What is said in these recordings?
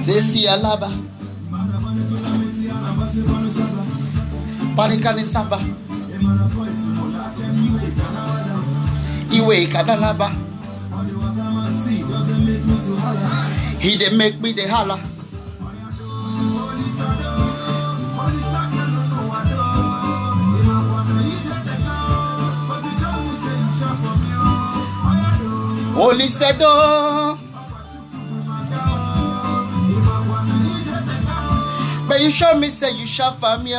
Zesi alaba. Panikani saba. Iwe kadalaba. He dey make me the holla. Holy Sedo. But you show me say you shall for me.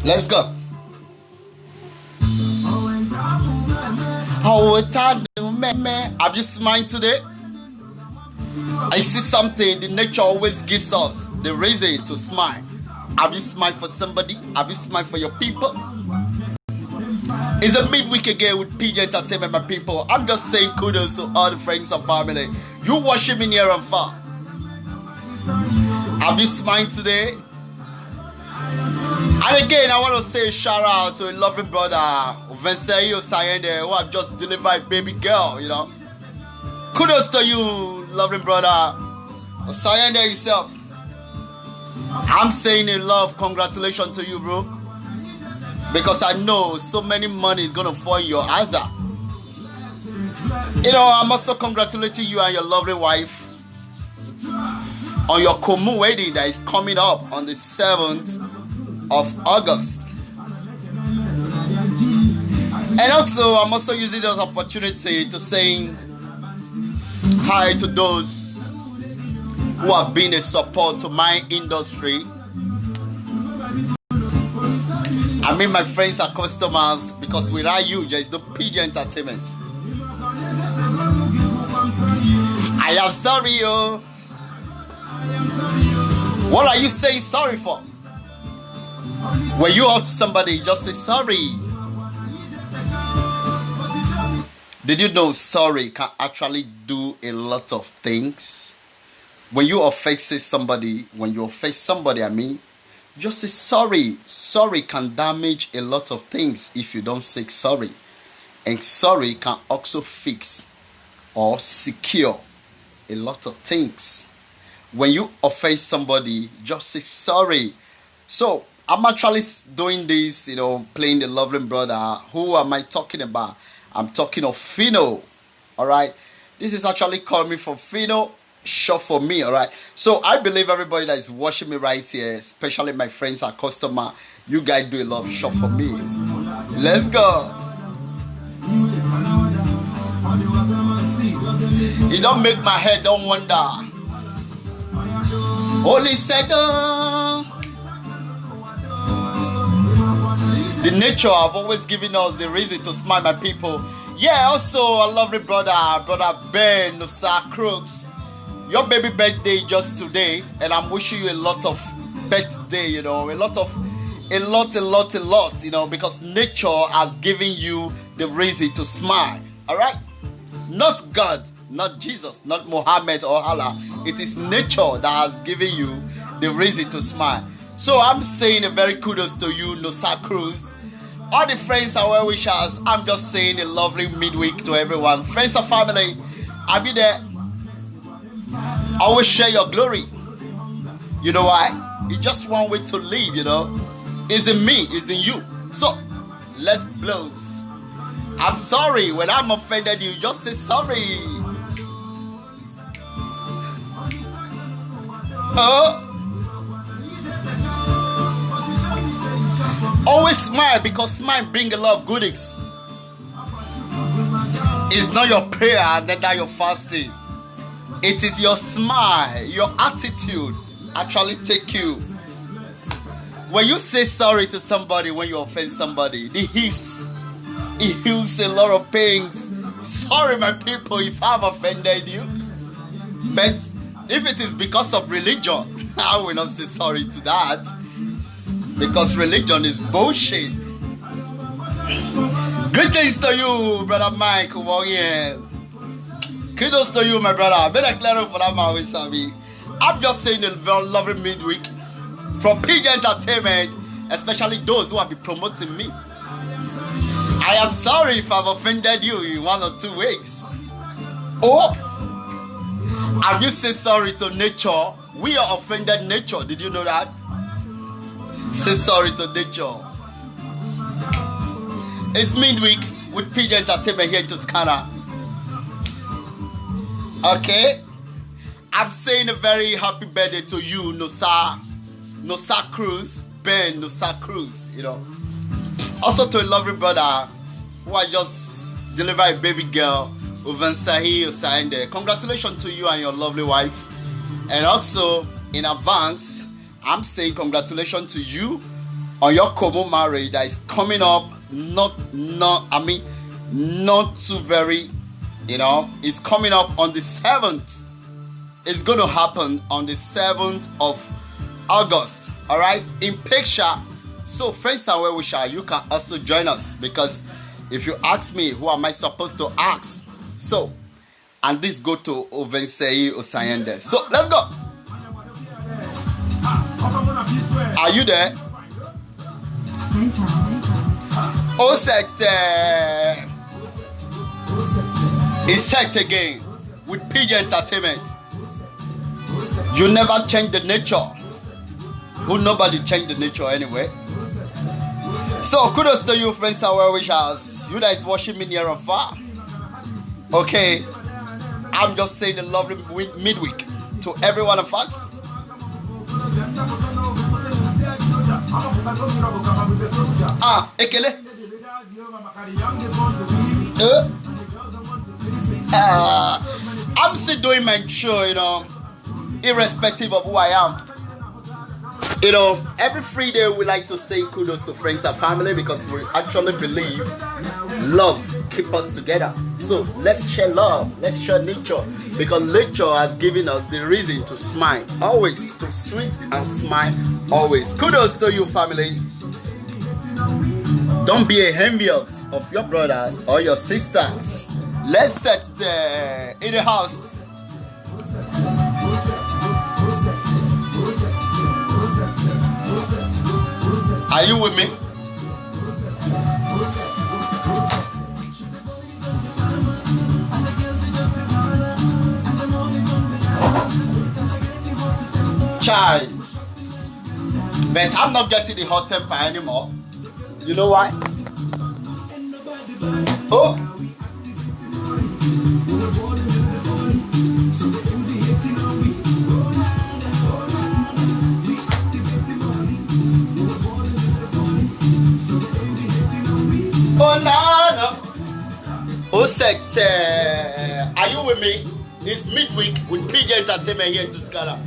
Let's go. How it's hard to me. Have you smiled today? I see something the nature always gives us the reason to smile. Have you smiled for somebody? Have you smiled for your people? It's a midweek again with PJ Entertainment, my people. I'm just saying kudos to all the friends and family. You watching me near and far. Have you smiled today? And again, I want to say a shout out to a loving brother, Vincent Osayende, who have just delivered a baby girl, you know. Kudos to you, loving brother Osayende yourself. I'm saying in love, congratulations to you, bro. Because I know so many money is going to fall in your hands. You know, I'm also congratulating you and your lovely wife on your Komu wedding that is coming up on the 7th of August. And also, I'm also using this opportunity to say hi to those who have been a support to my industry. I mean, my friends are customers, because without you, there is no PJ Entertainment. I am sorry, yo. What are you saying sorry for? When you hurt somebody, just say sorry. Did you know sorry can actually do a lot of things? When you offend somebody, I mean, just say sorry. Sorry can damage a lot of things if you don't say sorry. And sorry can also fix or secure a lot of things. When you offend somebody, just say sorry. So, I'm actually doing this, you know, playing the lovely brother. Who am I talking about? I'm talking of Fino. Alright? This is actually coming from Fino. Shop for me, alright? So I believe everybody that is watching me right here, especially my friends and customer, you guys do a lot of shop for me. Let's go. You don't make my head don't wonder. Holy Sedo. The nature have always given us the reason to smile, my people. Yeah, also a lovely brother Ben Nusa Crooks. Your baby birthday just today, and I'm wishing you a lot of birthday, you know, a lot, you know, because nature has given you the reason to smile. All right, not God, not Jesus, not Muhammad or Allah. It is nature that has given you the reason to smile. So I'm saying a very kudos to you, Nusa Cruz. All the friends and well wishers, I'm just saying a lovely midweek to everyone. Friends and family, I'll be there. Always share your glory. You know why? It's just one way to live, you know. It's in me, it's in you. So, let's blows. I'm sorry. When I'm offended you, just say sorry. Always smile, because smile brings a lot of goodies. It's not your prayer, neither your fasting. It is your smile, your attitude actually take you. When you say sorry to somebody, when you offend somebody, it heals a lot of pains. Sorry, my people, if I've offended you. But if it is because of religion, I will not say sorry to that. Because religion is bullshit. Greetings to you, brother Mike. Kudos to you, my brother. I'm just saying a very lovely midweek from PJ Entertainment, especially those who have been promoting me. I am sorry if I've offended you in 1 or 2 weeks. Oh, have you said sorry to nature? We are offended nature. Did you know that? Say sorry to nature. It's midweek with PJ Entertainment here in Toscana. Okay, I'm saying a very happy birthday to you, Nosa Cruz, Ben Nosa Cruz. You know, also to a lovely brother who I just delivered a baby girl, Uvansahi Osande. Congratulations to you and your lovely wife. And also in advance, I'm saying congratulations to you on your Como marriage that is coming up. Not too very, it's coming up on the 7th. It's going to happen on the 7th of August. All right, in picture. So friends and well-wishers, you can also join us, because if you ask me, who am I supposed to ask? So, and this go to Ovensei Osayende. So let's go. Are you there? Oset is set again with PJ Entertainment. You never change the nature. Who nobody change the nature anyway. So kudos to you, friends and well-wishers. You guys watching me near and far. Okay, I'm just saying a lovely midweek to every one of us. Ekele. I'm still doing my show, irrespective of who I am. Every free day we like to say kudos to friends and family, because we actually believe love keeps us together. So let's share love, let's share nature, because nature has given us the reason to smile always, to sweet and smile always. Kudos to you, family. Don't be envious of your brothers or your sisters. Let's set in the house. Are you with me? Child. But I'm not getting the hot temper anymore. You know why? Oh. Oh no. Oh set. Are you with me? It's midweek with PJ Entertainment here in Toscana.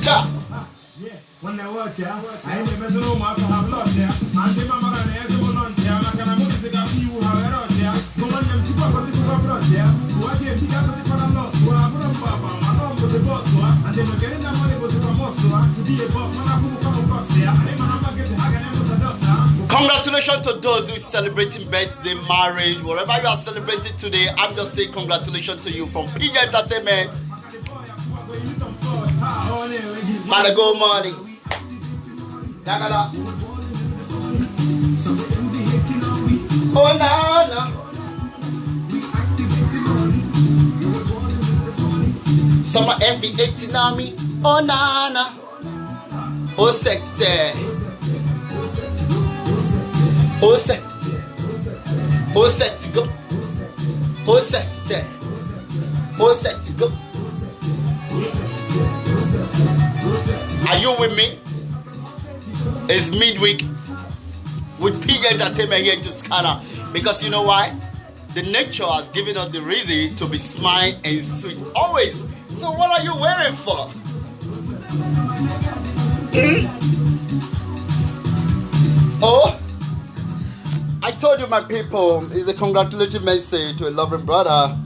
Cha. When I watch ya, I never know my have lost ya. And the mama and the other one ya, like an music of you have lost ya. No one can keep up with the lost ya. What you pick up with the lost, who are Papa, my mom was a boss, and they were getting that money was a boss to be a boss when I come across ya. And then I'm not getting Hagan was a dust. Congratulations to those who are celebrating birthday, marriage, whatever you are celebrating today. I'm just saying congratulations to you from PJ Entertainment. Man, good morning. Oh, no. Some envy 18 on me. Oh, no. Oh, sector. Oh, set. Oh, set to go. Oh, set. Oh, set to go. Are you with me? It's midweek with PJ Entertainment here in Toscana, because you know why? The nature has given us the reason to be smile and sweet always. So what are you waiting for? Oh, I told you, my people, it's a congratulatory message to a loving brother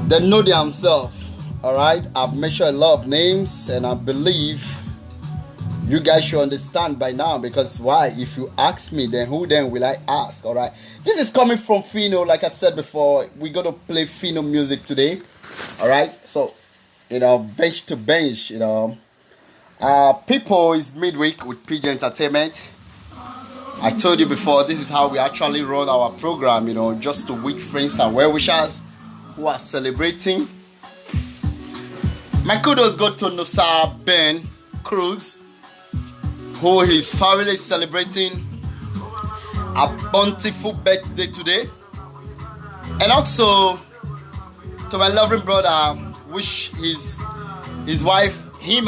that know themselves. Alright, I've mentioned a lot of names, and I believe you guys should understand by now, because why? If you ask me, then who then will I ask? Alright, this is coming from Fino. Like I said before, we're gonna play Fino music today. Alright, so bench to bench. People is midweek with PG Entertainment. I told you before, this is how we actually run our program, just to wish friends and well-wishers who are celebrating. My kudos go to Nusa Ben Cruz, who his family is celebrating a bountiful birthday today. And also to my loving brother, wish him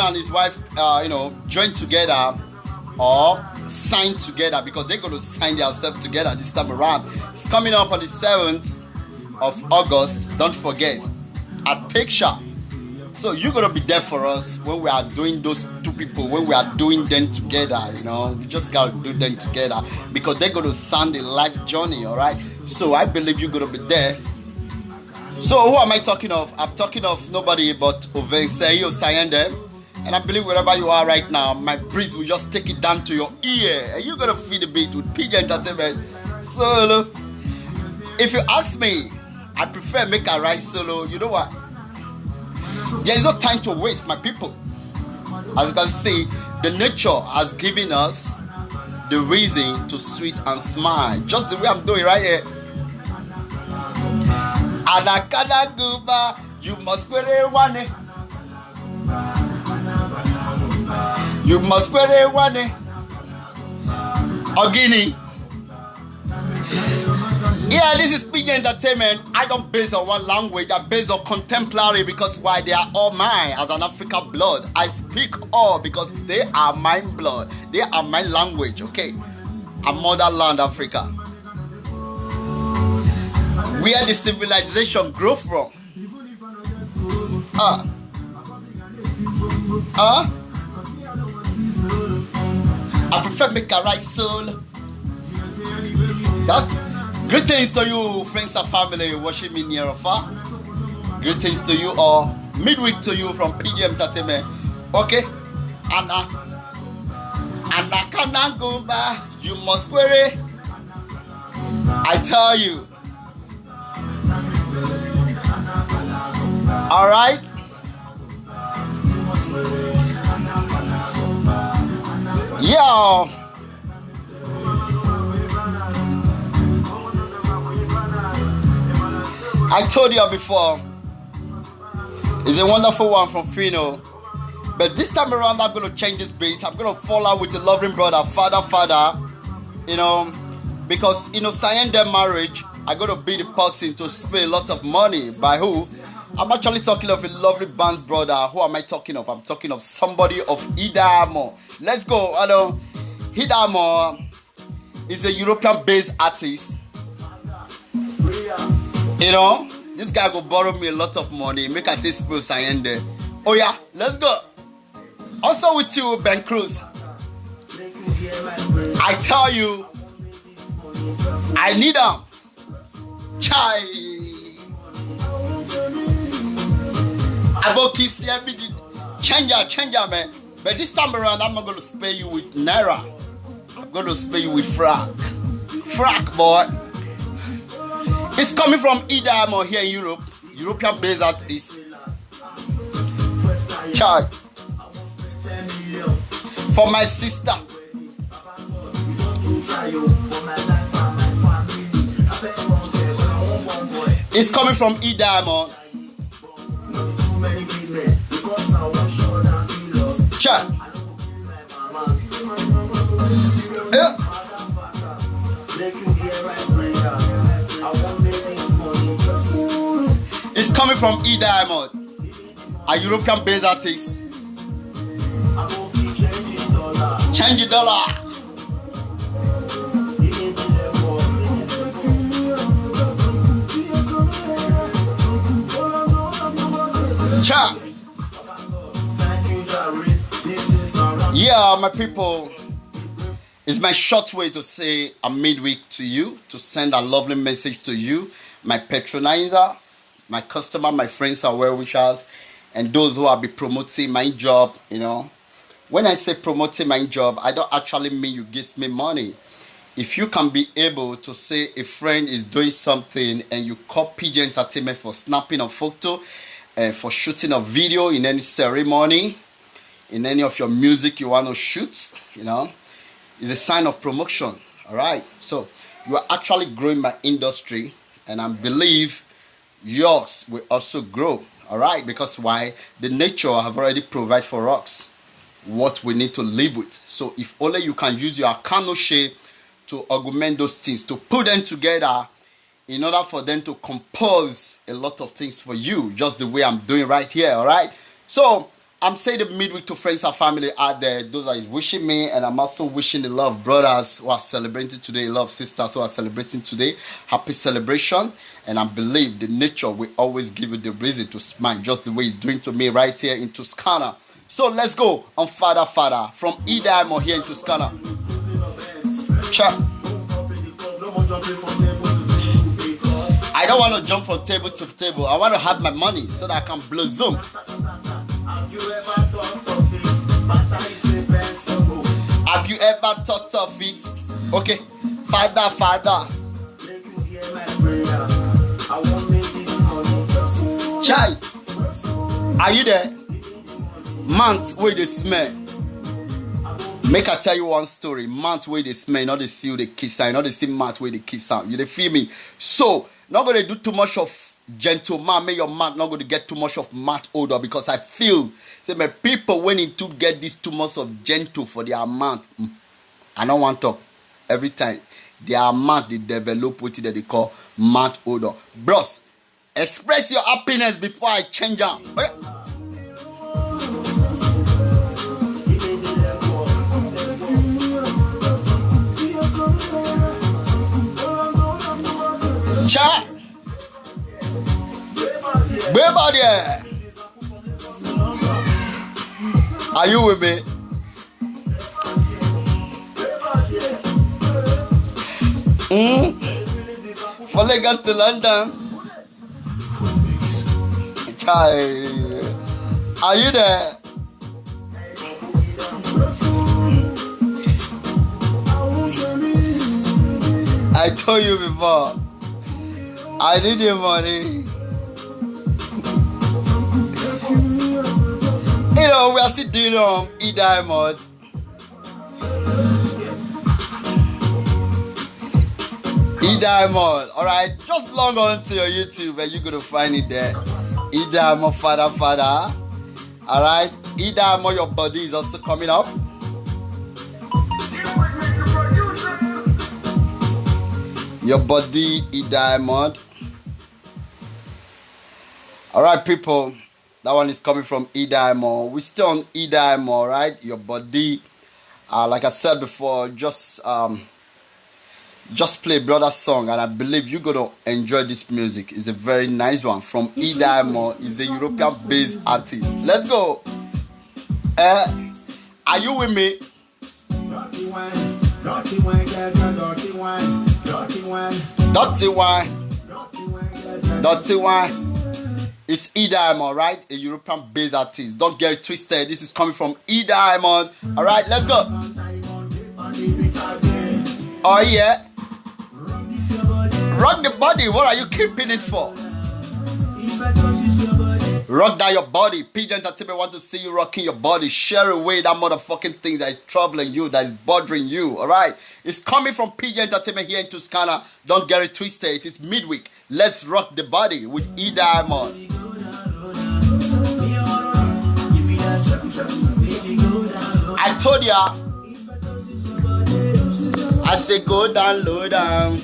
and his wife, join together or sign together, because they're going to sign themselves together this time around. It's coming up on the 7th of August. Don't forget, at Picture. So you're going to be there for us when we are doing those two people, when we are doing them together. We just got to do them together because they're going to sign a life journey. All right. So I believe you're going to be there. So who am I talking of? I'm talking of nobody but Ovenseyi Osayende. And I believe wherever you are right now, my breeze will just take it down to your ear. And you're going to feel the beat with PG Entertainment solo. If you ask me, I prefer make a ride solo. You know what? There is no time to waste, my people. As you can see, the nature has given us the reason to sweet and smile. Just the way I'm doing right here. Anakana guba, you must wear one. You must wear one. Ogini. Yeah, this is PG Entertainment. I don't base on one language. I base on contemporary because why they are all mine as an African blood. I speak all because they are my blood. They are my language. Okay, a motherland Africa, where the civilization grew from. I prefer make a right soul. Greetings to you, friends and family watching me near or far. Greetings to you all. Midweek to you from PG Entertainment. Okay? Anna kana go back. You must wear it. I tell you. Alright? Yeah. I told you before, it's a wonderful one from Fino. But this time around, I'm going to change this beat. I'm going to fall out with the loving brother, father, because, Sayende marriage, I'm going to be the person to spend a lot of money. By who? I'm actually talking of a lovely band's brother. Who am I talking of? I'm talking of somebody of Idamo. Let's go. Idamo is a European-based artist. This guy will borrow me a lot of money. Make a taste for Sayende. Oh yeah, let's go. Also with you, Ben Cruz. I tell you, I need them. Chai. I go kiss everything. Change ya, man. But this time around, I'm not going to spare you with Naira. I'm going to spare you with frack. Frack, boy. It's coming from Idamo here in Europe. European-based artist. Charge. For my sister. It's coming from Idamo. Charge. Yeah. It's coming from E-Diamond, a European-based artist. Change the dollar. Cha. Yeah, my people. It's my short way to say a midweek to you, to send a lovely message to you, my patronizer, my customer, my friends and well-wishers, and those who will be promoting my job. When I say promoting my job, I don't actually mean you give me money. If you can be able to say a friend is doing something and you call PG Entertainment for snapping a photo for shooting a video in any ceremony, in any of your music you want to shoot, it's a sign of promotion. All right, so you are actually growing my industry, and I believe yours will also grow. All right, because why? The nature have already provided for us what we need to live with. So if only you can use your Akanoshe to augment those things, to put them together in order for them to compose a lot of things for you, just the way I'm doing right here. All right, so I'm saying the midweek to friends and family out there, those are wishing me, and I'm also wishing the love brothers who are celebrating today, love sisters who are celebrating today, happy celebration. And I believe the nature will always give you the reason to smile, just the way it's doing to me right here in Toscana. So let's go on Father from Idaimo here in Toscana. I don't want to jump from table to table. I want to have my money so that I can blossom. Have you ever thought of it? Okay, Father. Chai, are you there? Months where they smell. Make I tell you one story. Months where they smell, not they see you they kiss out, not they see months where they kiss out. You they feel me? So not gonna do too much of gentleman. Make your mouth not gonna get too much of mouth odor, because I feel say my people when it to get this too much of gentle for their mouth. I don't want to talk every time. Their mouth they develop what they call mouth odor. Bros, express your happiness before I change them. Okay? Cha, everybody, are you with me? For Lagos to London, Chai, are you there? I told you before, I need your money. We are still dealing on E-Diamond. E-Diamond, alright? Just log on to your YouTube and you're going to find it there. E-Diamond, Father. Alright? E-Diamond, your body is also coming up. Your body, E-Diamond. Alright, people. That one is coming from E-Diamond. We're still on E-Diamond, right? Your body. Like I said before, just play brother song, and I believe you're gonna enjoy this music. It's a very nice one from E-Diamond. He's a European-based artist. Let's go. Are you with me? Dirty wine. It's E-Diamond, right? A European-based artist. Don't get it twisted. This is coming from E-Diamond. All right, let's go. Oh yeah. Rock the body. What are you keeping it for? Rock down your body. PJ Entertainment want to see you rocking your body. Share away that motherfucking thing that is troubling you, that is bothering you. All right. It's coming from PJ Entertainment here in Toscana. Don't get it twisted. It is midweek. Let's rock the body with E-Diamond. I told ya. I say go down, low down.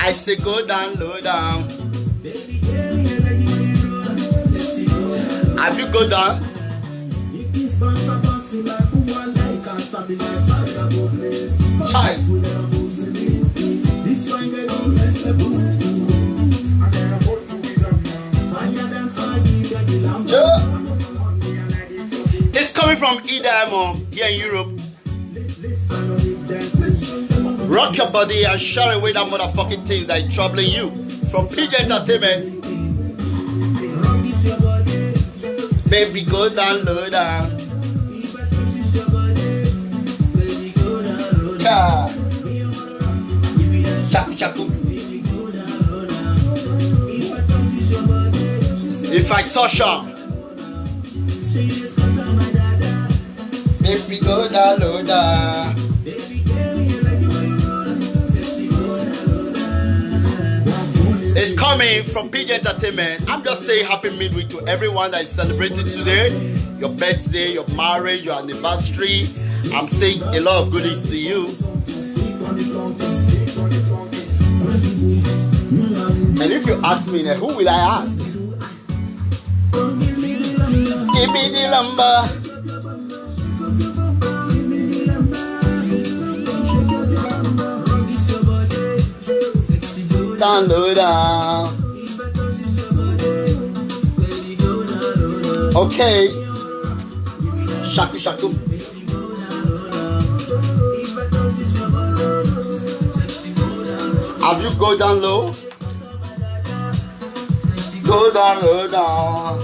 I say go down, low down. Have you go down? Hi. Yeah. It's coming from E-Diamond here in Europe. Rock your body and share away that motherfucking things that is troubling you. From PJ Entertainment. Baby, go down, low down. Yeah. Shaku, shaku. If I touch her, baby go down low down. It's coming from PG Entertainment. I'm just saying happy midweek to everyone that is celebrating today. Your birthday, your marriage, your anniversary. I'm saying a lot of goodies to you. And if you ask me, who will I ask? Give me the number. Download down. Okay. Shaku shaku. Have you go down low? Go down low down.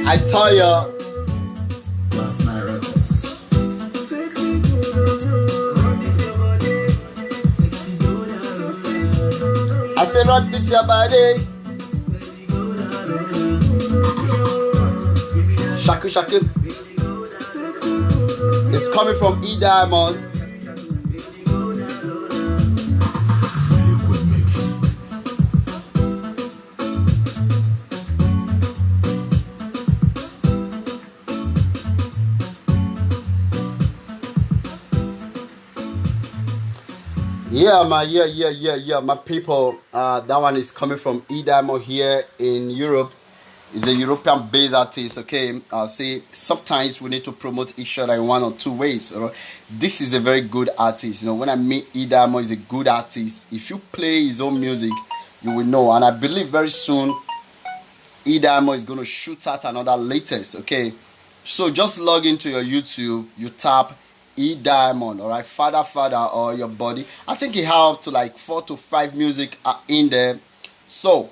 I tell you. I say rock this your body. Shaku shaku. It's coming from E Diamond. Yeah, my people. That one is coming from E Diamond here in Europe. It's a European-based artist. Okay, I'll say sometimes we need to promote each other in one or two ways. Right? This is a very good artist. You know, when I meet E Diamond, is a good artist. If you play his own music, you will know. And I believe very soon, E Diamond is going to shoot out another latest. Okay, so just log into your YouTube. You tap E Diamond, all right, father or your body. I think he have to like 4 to 5 music in there. So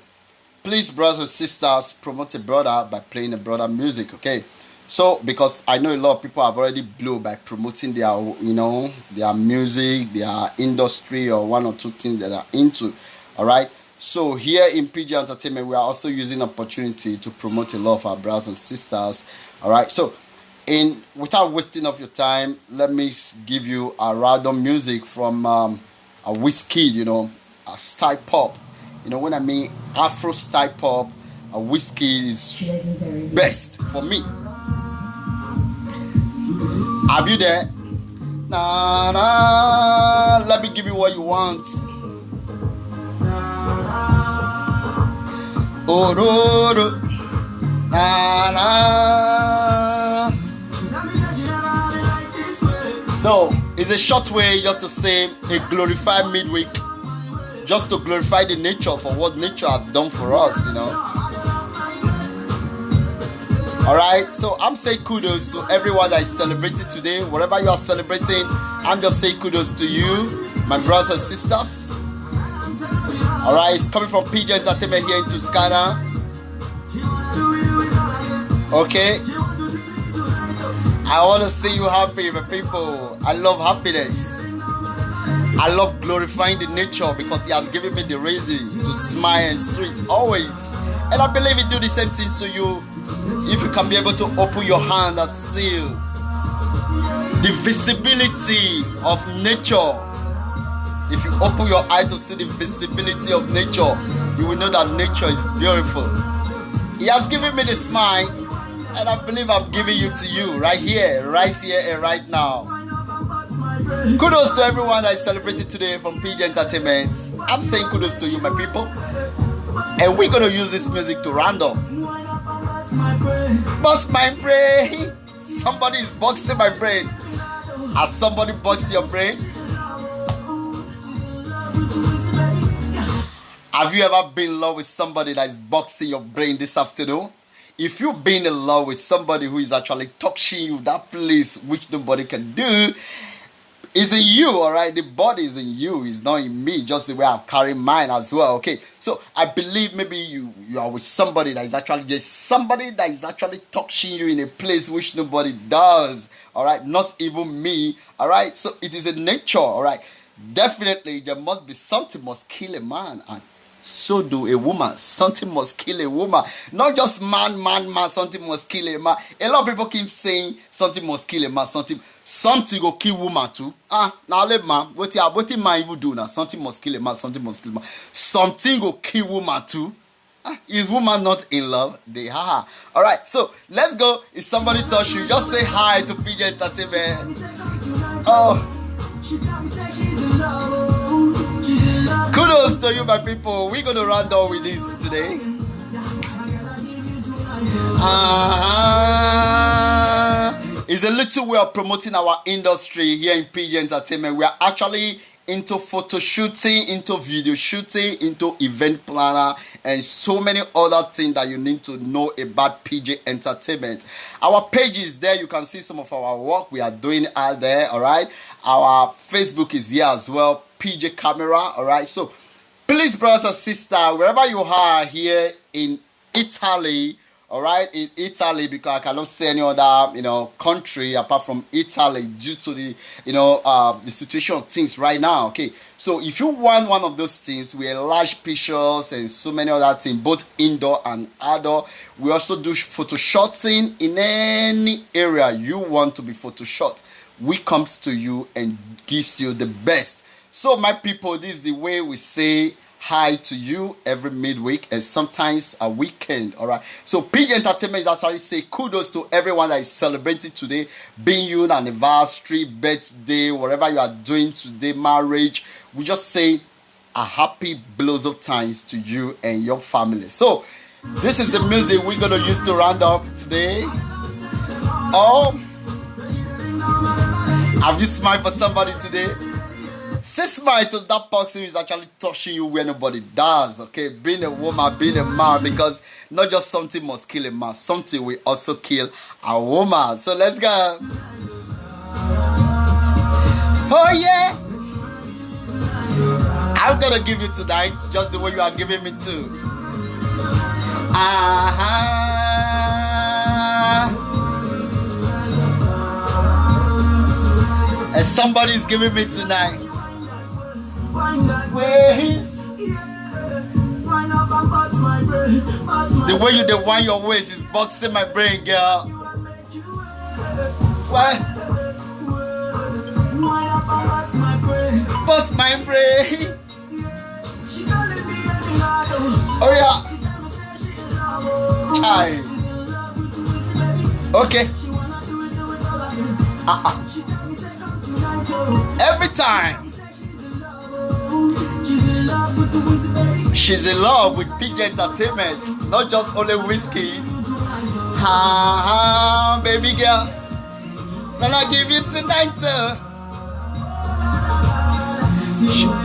please, brothers and sisters, promote a brother by playing a brother music. Okay, so because I know a lot of people have already blew by promoting their, you know, their music, their industry, or one or two things that are into. All right, so here in PG Entertainment, we are also using opportunity to promote a lot of our brothers and sisters. All right, so without wasting of your time, let me give you a random music from a Wizkid, you know, a style pop. You know, when I mean Afro style pop, a Wizkid is best for me. Are you there? Nah, nah, let me give you what you want. Oh, no, no. Nah, nah. So, it's a short way just to say a glorified midweek, just to glorify the nature for what nature has done for us, you know. Alright, so I'm saying kudos to everyone that is celebrating today. Whatever you are celebrating, I'm just saying kudos to you, my brothers and sisters. Alright, it's coming from PG Entertainment here in Tuscana. Okay. I want to see you happy, my people. I love happiness. I love glorifying the nature because he has given me the reason to smile and sweet always. And I believe he do the same things to you if you can be able to open your hand and see the visibility of nature. If you open your eye to see the visibility of nature, you will know that nature is beautiful. He has given me the smile, and I believe I'm giving you to you right here and right now. Kudos to everyone that is celebrating today from PG Entertainment. I'm saying kudos to you, my people. And we're going to use this music to round up. Bust my brain. Somebody is boxing my brain. Has somebody boxed your brain? Have you ever been in love with somebody that is boxing your brain this afternoon? If you've been in love with somebody who is actually touching you that place which nobody can do, it's in you, all right? The body is in you. It's not in me, just the way I'm carrying mine as well, okay? So I believe maybe you are with somebody that is actually just somebody that is actually touching you in a place which nobody does, all right, not even me, all right. So it is a nature, all right. Definitely there must be something must kill a man, and so do a woman. Something must kill a woman. Not just man. Something must kill a man. A lot of people keep saying something must kill a man. Something go kill woman too. Now let man. What man even do now? Something must kill a man. Something must kill a man. Something go kill woman too. Is woman not in love? They are. All right. So let's go. If somebody touch you, just say hi to PJ Entertainment. Oh. Kudos to you, my people. We're gonna run down with this today. It's a little way of promoting our industry here in PJ Entertainment. We are actually into photo shooting, into video shooting, into event planner, and so many other things that you need to know about PJ Entertainment. Our page is there. You can see some of our work we are doing out there. All right. Our Facebook is here as well. PJ Camera. All right. So please, brothers and sisters, wherever you are here in Italy, all right, in Italy, because I cannot say any other, country apart from Italy due to the, the situation of things right now. Okay, so if you want one of those things, we enlarge pictures and so many other things, both indoor and outdoor. We also do photo shooting in any area you want to be photo shot. We comes to you and gives you the best. So my people, this is the way we say hi to you every midweek and sometimes a weekend. All right, so PJ Entertainment is actually say kudos to everyone that is celebrating today, being you an anniversary, birthday, whatever you are doing today, marriage. We just say a happy blossom times to you and your family. So this is the music we're gonna use to round up today. Oh, have you smiled for somebody today? Say smile to that person who is actually touching you where nobody does. Okay, being a woman, being a man, because not just something must kill a man, something will also kill a woman. So let's go. Oh yeah, I'm gonna give you tonight just the way you are giving me too. And somebody is giving me tonight. The way you wind your waist is boxing my brain, girl. What? Bust my brain. Oh yeah. Child. Okay. Every time. She's in love with PJ Entertainment, not just only whiskey. Baby girl, I'll give you tonight too.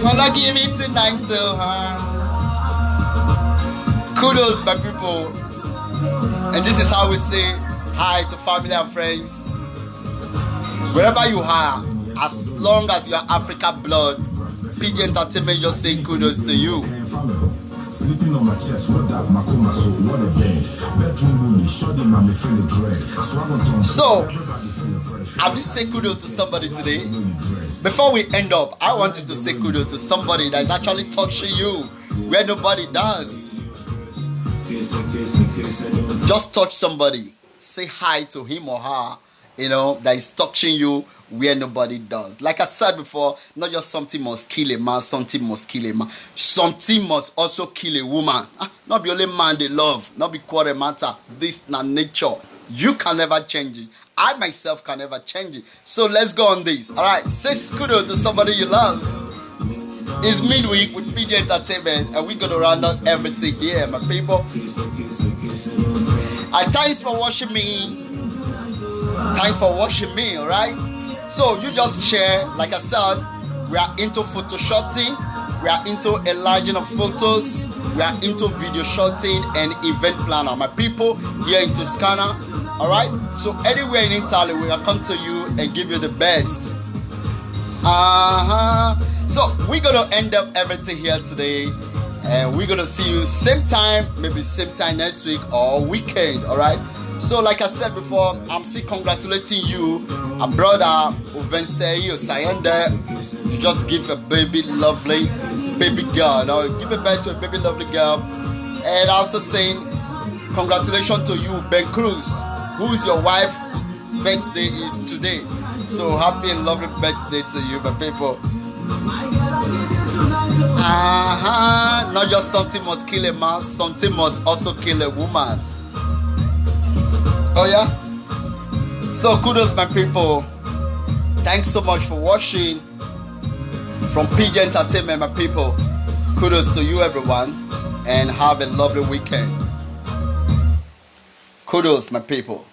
I'll give you tonight too. Kudos, my people. And this is how we say hi to family and friends. Wherever you are, as long as you are Africa blood, PJ Entertainment just saying kudos to you. Sleeping on my chest, what that Makoma, so what a bed. Bedroom room, shoddy mommy feeling dread. So, have you said kudos to somebody today? Before we end up, I want you to say kudos to somebody that is actually touching you where nobody does. Just touch somebody. Say hi to him or her, that is touching you where nobody does. Like I said before, not just something must kill a man, something must kill a man. Something must also kill a woman. Not be only man they love, not be quarter matter. This not nature. You can never change it. I myself can never change it. So let's go on this. Alright, say kudos to somebody you love. It's midweek with PJ Entertainment and we're gonna round out everything here, my people. Thanks for watching me. Time for watching me, alright? So you just share, like I said, we are into photo shooting, we are into enlarging of photos, we are into video shooting and event planner. My people here in Toscana, alright? So anywhere in Italy, we will come to you and give you the best. So we're gonna end up everything here today. And we're gonna see you same time, maybe same time next week or weekend, alright? So, like I said before, I'm still congratulating you, a brother Uvensei Osayende. You just give a baby lovely baby girl. Now, give a birth to a baby lovely girl. And also saying congratulations to you, Ben Cruz, who is your wife. Birthday is today. So happy and lovely birthday to you, my people. Not just something must kill a man, something must also kill a woman. Oh yeah? So kudos, my people. Thanks so much for watching from PJ Entertainment, my people. Kudos to you, everyone, and have a lovely weekend. Kudos, my people.